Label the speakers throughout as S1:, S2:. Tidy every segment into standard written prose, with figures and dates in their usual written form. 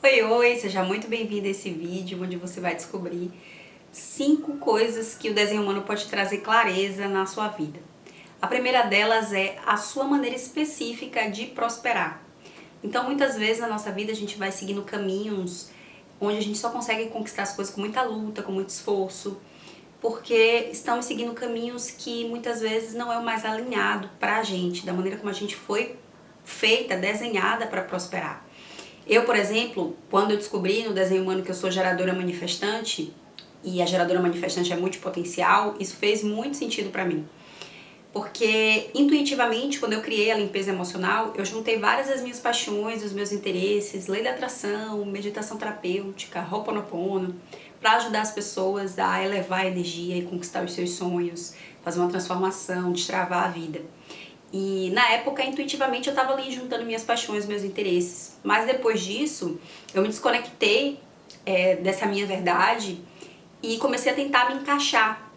S1: Oi, oi! Seja muito bem-vindo a esse vídeo onde você vai descobrir 5 coisas que o desenho humano pode trazer clareza na sua vida. A primeira delas é a sua maneira específica de prosperar. Então, muitas vezes na nossa vida a gente vai seguindo caminhos onde a gente só consegue conquistar as coisas com muita luta, com muito esforço, porque estamos seguindo caminhos que muitas vezes não é o mais alinhado pra gente, da maneira como a gente foi feita, desenhada para prosperar. Eu, por exemplo, quando eu descobri no desenho humano que eu sou geradora manifestante, e a geradora manifestante é multipotencial, isso fez muito sentido pra mim. Porque intuitivamente, quando eu criei a limpeza emocional, eu juntei várias das minhas paixões, os meus interesses, lei da atração, meditação terapêutica, Ho'oponopono, para ajudar as pessoas a elevar a energia e conquistar os seus sonhos, fazer uma transformação, destravar a vida. E na época, intuitivamente, eu estava ali juntando minhas paixões, meus interesses. Mas depois disso, eu me desconectei dessa minha verdade e comecei a tentar me encaixar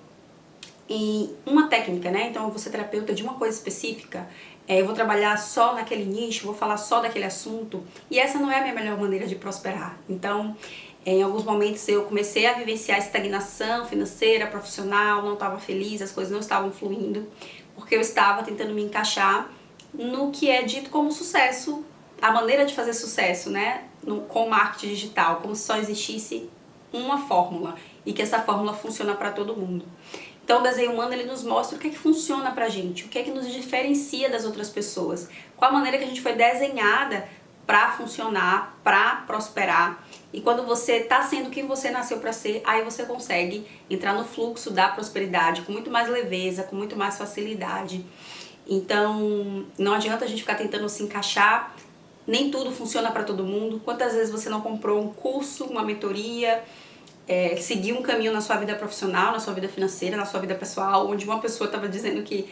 S1: em uma técnica, né? Então eu vou ser terapeuta de uma coisa específica, eu vou trabalhar só naquele nicho, vou falar só daquele assunto, e essa não é a minha melhor maneira de prosperar. Então, em alguns momentos eu comecei a vivenciar estagnação financeira, profissional, não estava feliz, as coisas não estavam fluindo, porque eu estava tentando me encaixar no que é dito como sucesso, a maneira de fazer sucesso, né? Com marketing digital, como se só existisse uma fórmula e que essa fórmula funciona para todo mundo. Então o desenho humano ele nos mostra o que é que funciona pra gente, o que é que nos diferencia das outras pessoas, qual a maneira que a gente foi desenhada pra funcionar, pra prosperar. E quando você tá sendo quem você nasceu pra ser, aí você consegue entrar no fluxo da prosperidade com muito mais leveza, com muito mais facilidade. Então não adianta a gente ficar tentando se encaixar, nem tudo funciona pra todo mundo. Quantas vezes você não comprou um curso, uma mentoria, seguir um caminho na sua vida profissional, na sua vida financeira, na sua vida pessoal, onde uma pessoa estava dizendo que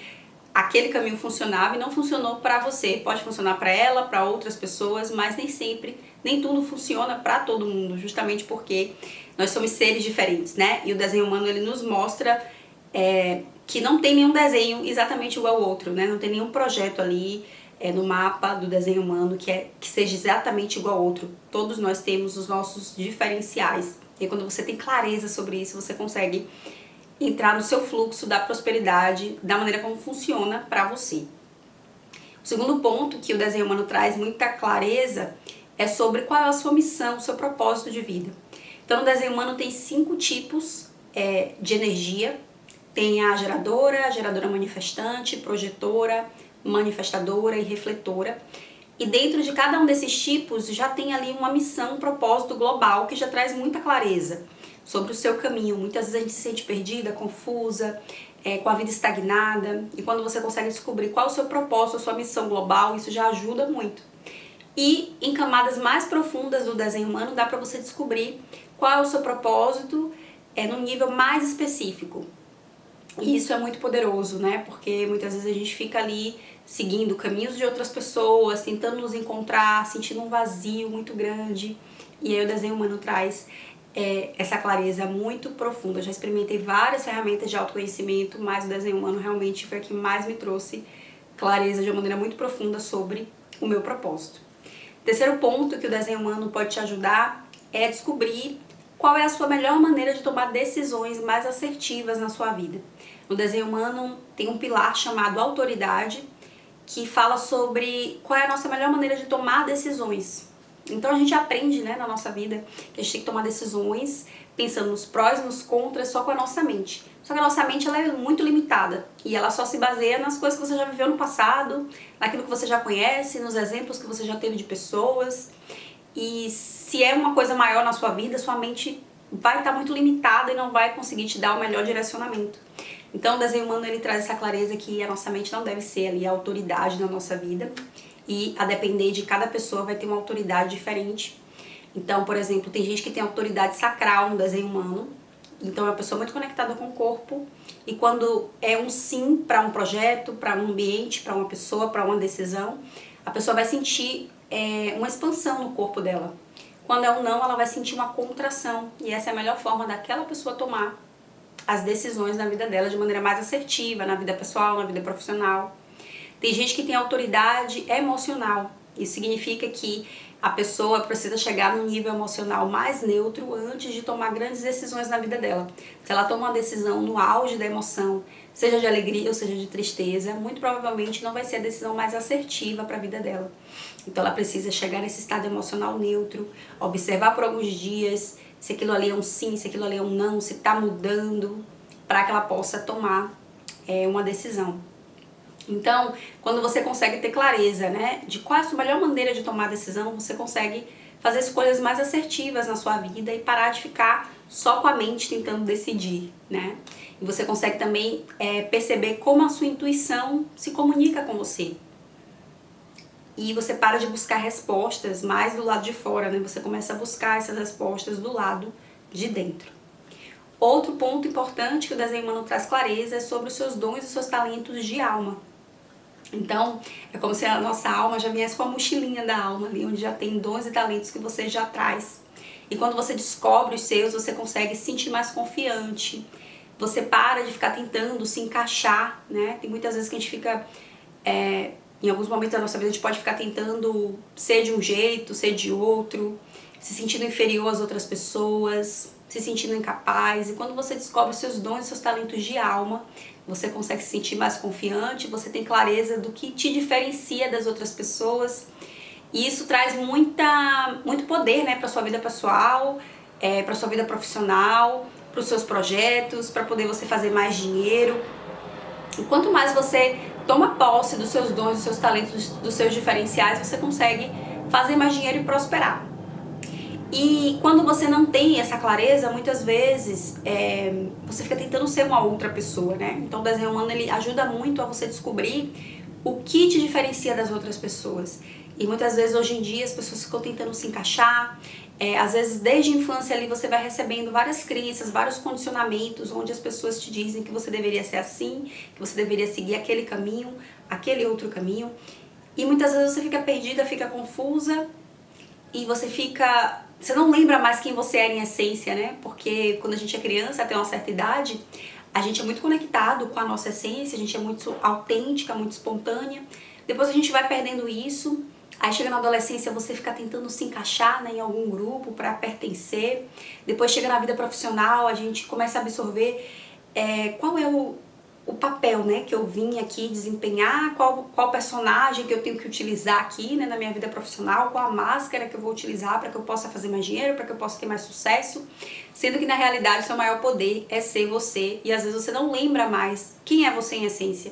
S1: aquele caminho funcionava e não funcionou para você. Pode funcionar para ela, para outras pessoas, mas nem sempre, nem tudo funciona para todo mundo, justamente porque nós somos seres diferentes, né? E o desenho humano ele nos mostra que não tem nenhum desenho exatamente igual ao outro, né? Não tem nenhum projeto ali no mapa do desenho humano que seja exatamente igual ao outro. Todos nós temos os nossos diferenciais. E quando você tem clareza sobre isso, você consegue entrar no seu fluxo da prosperidade, da maneira como funciona para você. O segundo ponto que o desenho humano traz muita clareza é sobre qual é a sua missão, o seu propósito de vida. Então no desenho humano tem 5 tipos de energia. Tem a geradora manifestante, projetora, manifestadora e refletora. E dentro de cada um desses tipos já tem ali uma missão, um propósito global que já traz muita clareza sobre o seu caminho. Muitas vezes a gente se sente perdida, confusa, com a vida estagnada. E quando você consegue descobrir qual é o seu propósito, a sua missão global, isso já ajuda muito. E em camadas mais profundas do desenho humano dá para você descobrir qual é o seu propósito num nível mais específico. E isso é muito poderoso, né? Porque muitas vezes a gente fica ali seguindo caminhos de outras pessoas, tentando nos encontrar, sentindo um vazio muito grande. E aí o desenho humano traz essa clareza muito profunda. Eu já experimentei várias ferramentas de autoconhecimento, mas o desenho humano realmente foi a que mais me trouxe clareza de uma maneira muito profunda sobre o meu propósito. Terceiro ponto que o desenho humano pode te ajudar é descobrir qual é a sua melhor maneira de tomar decisões mais assertivas na sua vida. No desenho humano tem um pilar chamado autoridade, que fala sobre qual é a nossa melhor maneira de tomar decisões. Então a gente aprende, né, na nossa vida que a gente tem que tomar decisões pensando nos prós e nos contras só com a nossa mente. Só que a nossa mente ela é muito limitada e ela só se baseia nas coisas que você já viveu no passado, naquilo que você já conhece, nos exemplos que você já teve de pessoas. E se é uma coisa maior na sua vida, sua mente vai estar muito limitada e não vai conseguir te dar o melhor direcionamento. Então o desenho humano ele traz essa clareza que a nossa mente não deve ser ali a autoridade na nossa vida e a depender de cada pessoa vai ter uma autoridade diferente. Então, por exemplo, tem gente que tem autoridade sacral no desenho humano, então é uma pessoa muito conectada com o corpo e quando é um sim para um projeto, para um ambiente, para uma pessoa, para uma decisão, a pessoa vai sentir uma expansão no corpo dela. Quando é um não, ela vai sentir uma contração e essa é a melhor forma daquela pessoa tomar as decisões na vida dela de maneira mais assertiva, na vida pessoal, na vida profissional. Tem gente que tem autoridade emocional. Isso significa que a pessoa precisa chegar num nível emocional mais neutro antes de tomar grandes decisões na vida dela. Se ela toma uma decisão no auge da emoção, seja de alegria ou seja de tristeza, muito provavelmente não vai ser a decisão mais assertiva para a vida dela. Então ela precisa chegar nesse estado emocional neutro, observar por alguns dias se aquilo ali é um sim, se aquilo ali é um não, se está mudando, para que ela possa tomar uma decisão. Então, quando você consegue ter clareza, né, de qual é a sua melhor maneira de tomar decisão, você consegue fazer escolhas mais assertivas na sua vida e parar de ficar só com a mente tentando decidir, né? E você consegue também perceber como a sua intuição se comunica com você. E você para de buscar respostas mais do lado de fora, né? Você começa a buscar essas respostas do lado de dentro. Outro ponto importante que o desenho humano traz clareza é sobre os seus dons e os seus talentos de alma. Então, é como se a nossa alma já viesse com a mochilinha da alma ali, onde já tem dons e talentos que você já traz. E quando você descobre os seus, você consegue se sentir mais confiante. Você para de ficar tentando se encaixar, né? Tem muitas vezes que a gente fica, em alguns momentos da nossa vida, a gente pode ficar tentando ser de um jeito, ser de outro, se sentindo inferior às outras pessoas, se sentindo incapaz. E quando você descobre os seus dons e seus talentos de alma, você consegue se sentir mais confiante, você tem clareza do que te diferencia das outras pessoas. E isso traz muito poder, né, para sua vida pessoal, para sua vida profissional, para os seus projetos, para poder você fazer mais dinheiro. E quanto mais você toma posse dos seus dons, dos seus talentos, dos seus diferenciais, você consegue fazer mais dinheiro e prosperar. E quando você não tem essa clareza, muitas vezes você fica tentando ser uma outra pessoa, né? Então o desenho humano ele ajuda muito a você descobrir o que te diferencia das outras pessoas. E muitas vezes hoje em dia as pessoas ficam tentando se encaixar. Às vezes desde a infância ali você vai recebendo várias crenças, vários condicionamentos onde as pessoas te dizem que você deveria ser assim, que você deveria seguir aquele caminho, aquele outro caminho. E muitas vezes você fica perdida, fica confusa e você não lembra mais quem você era em essência, né? Porque quando a gente é criança, até uma certa idade, a gente é muito conectado com a nossa essência, a gente é muito autêntica, muito espontânea. Depois a gente vai perdendo isso, aí chega na adolescência você fica tentando se encaixar, né, em algum grupo para pertencer. Depois chega na vida profissional, a gente começa a absorver qual é o papel, né, que eu vim aqui desempenhar, qual personagem que eu tenho que utilizar aqui, né, na minha vida profissional, qual a máscara que eu vou utilizar para que eu possa fazer mais dinheiro, para que eu possa ter mais sucesso, sendo que na realidade o seu maior poder é ser você e às vezes você não lembra mais quem é você em essência.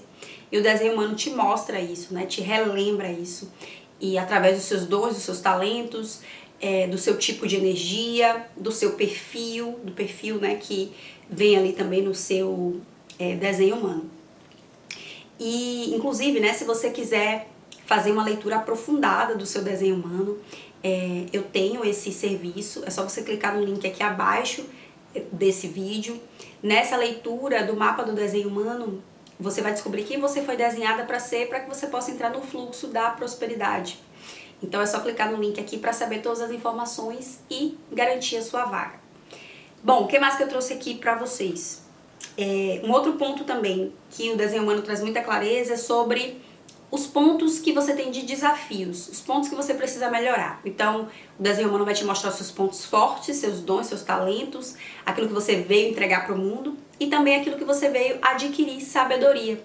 S1: E o desenho humano te mostra isso, né, te relembra isso. E através dos seus dons, dos seus talentos, do seu tipo de energia, do seu perfil, do perfil, né, que vem ali também no seu desenho humano. E inclusive, né, se você quiser fazer uma leitura aprofundada do seu desenho humano, eu tenho esse serviço, é só você clicar no link aqui abaixo desse vídeo. Nessa leitura do mapa do desenho humano, você vai descobrir quem você foi desenhada para ser, para que você possa entrar no fluxo da prosperidade. Então é só clicar no link aqui para saber todas as informações e garantir a sua vaga. Bom, o que mais que eu trouxe aqui para vocês? Um outro ponto também que o desenho humano traz muita clareza é sobre os pontos que você tem de desafios, os pontos que você precisa melhorar. Então, o desenho humano vai te mostrar os seus pontos fortes, seus dons, seus talentos, aquilo que você veio entregar para o mundo e também aquilo que você veio adquirir sabedoria.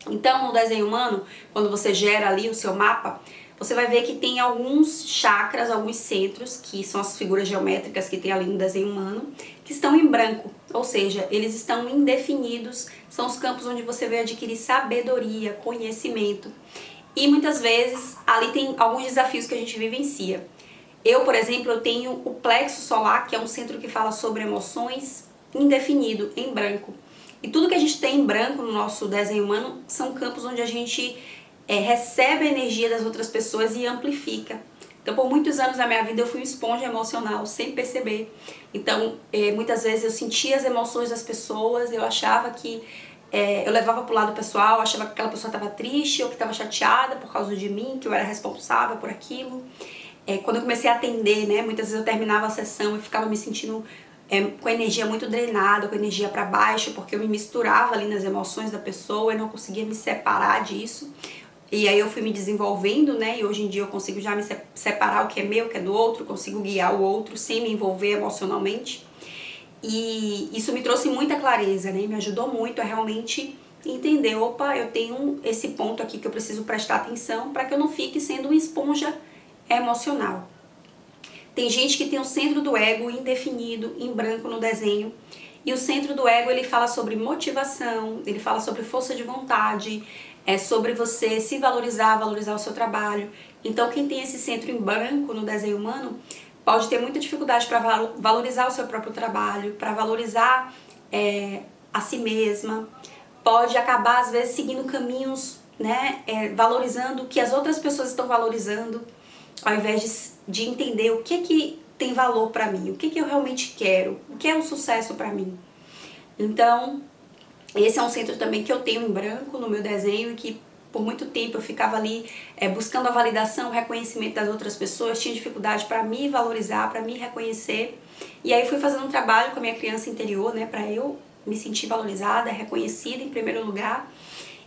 S1: Então, no desenho humano, quando você gera ali o seu mapa, você vai ver que tem alguns chakras, alguns centros, que são as figuras geométricas que tem ali no desenho humano, que estão em branco, ou seja, eles estão indefinidos, são os campos onde você vai adquirir sabedoria, conhecimento. E muitas vezes ali tem alguns desafios que a gente vivencia. Eu, por exemplo, eu tenho o plexo solar, que é um centro que fala sobre emoções, indefinido, em branco. E tudo que a gente tem em branco no nosso desenho humano são campos onde a gente recebe a energia das outras pessoas e amplifica. Então, por muitos anos da minha vida, eu fui uma esponja emocional, sem perceber. Então, muitas vezes eu sentia as emoções das pessoas, eu achava que eu levava pro lado pessoal, achava que aquela pessoa estava triste ou que estava chateada por causa de mim, que eu era responsável por aquilo. Quando eu comecei a atender, né, muitas vezes eu terminava a sessão e ficava me sentindo com a energia muito drenada, com a energia para baixo, porque eu me misturava ali nas emoções da pessoa e não conseguia me separar disso. E aí eu fui me desenvolvendo, né? E hoje em dia eu consigo já me separar o que é meu, o que é do outro, consigo guiar o outro sem me envolver emocionalmente. E isso me trouxe muita clareza, né? Me ajudou muito a realmente entender, opa, eu tenho esse ponto aqui que eu preciso prestar atenção para que eu não fique sendo uma esponja emocional. Tem gente que tem o centro do ego indefinido, em branco no desenho, e o centro do ego ele fala sobre motivação, ele fala sobre força de vontade, é sobre você se valorizar, valorizar o seu trabalho. Então quem tem esse centro em branco no desenho humano pode ter muita dificuldade para valorizar o seu próprio trabalho, para valorizar a si mesma, pode acabar às vezes seguindo caminhos, né, valorizando o que as outras pessoas estão valorizando, ao invés de entender o que tem valor para mim, o que eu realmente quero, o que é um sucesso para mim. Então, esse é um centro também que eu tenho em branco no meu desenho e que por muito tempo eu ficava ali buscando a validação, o reconhecimento das outras pessoas, tinha dificuldade para me valorizar, para me reconhecer. E aí fui fazendo um trabalho com a minha criança interior, né, para eu me sentir valorizada, reconhecida em primeiro lugar.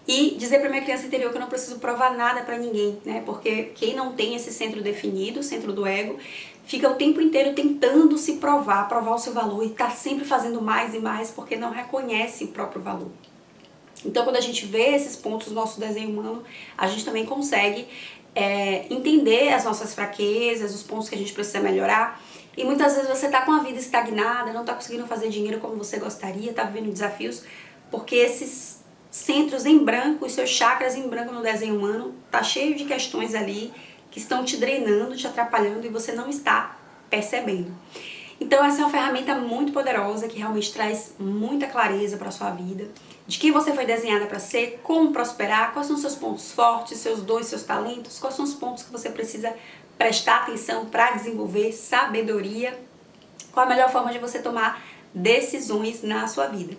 S1: E dizer para minha criança interior que eu não preciso provar nada para ninguém, né? Porque quem não tem esse centro definido, o centro do ego, fica o tempo inteiro tentando se provar, provar o seu valor e tá sempre fazendo mais e mais porque não reconhece o próprio valor. Então, quando a gente vê esses pontos no nosso desenho humano, a gente também consegue entender as nossas fraquezas, os pontos que a gente precisa melhorar. E muitas vezes você tá com a vida estagnada, não tá conseguindo fazer dinheiro como você gostaria, tá vivendo desafios, porque esses centros em branco, os seus chakras em branco no desenho humano, tá cheio de questões ali que estão te drenando, te atrapalhando e você não está percebendo. Então essa é uma ferramenta muito poderosa que realmente traz muita clareza para a sua vida, de quem você foi desenhada para ser, como prosperar, quais são seus pontos fortes, seus dons, seus talentos, quais são os pontos que você precisa prestar atenção para desenvolver sabedoria, qual a melhor forma de você tomar decisões na sua vida.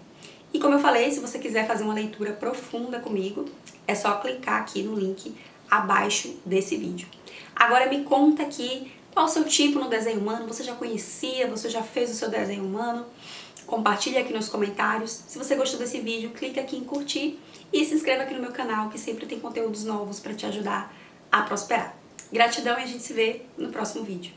S1: E como eu falei, se você quiser fazer uma leitura profunda comigo, é só clicar aqui no link abaixo desse vídeo. Agora me conta aqui qual o seu tipo no desenho humano, você já conhecia, você já fez o seu desenho humano? Compartilha aqui nos comentários. Se você gostou desse vídeo, clica aqui em curtir e se inscreva aqui no meu canal, que sempre tem conteúdos novos para te ajudar a prosperar. Gratidão e a gente se vê no próximo vídeo.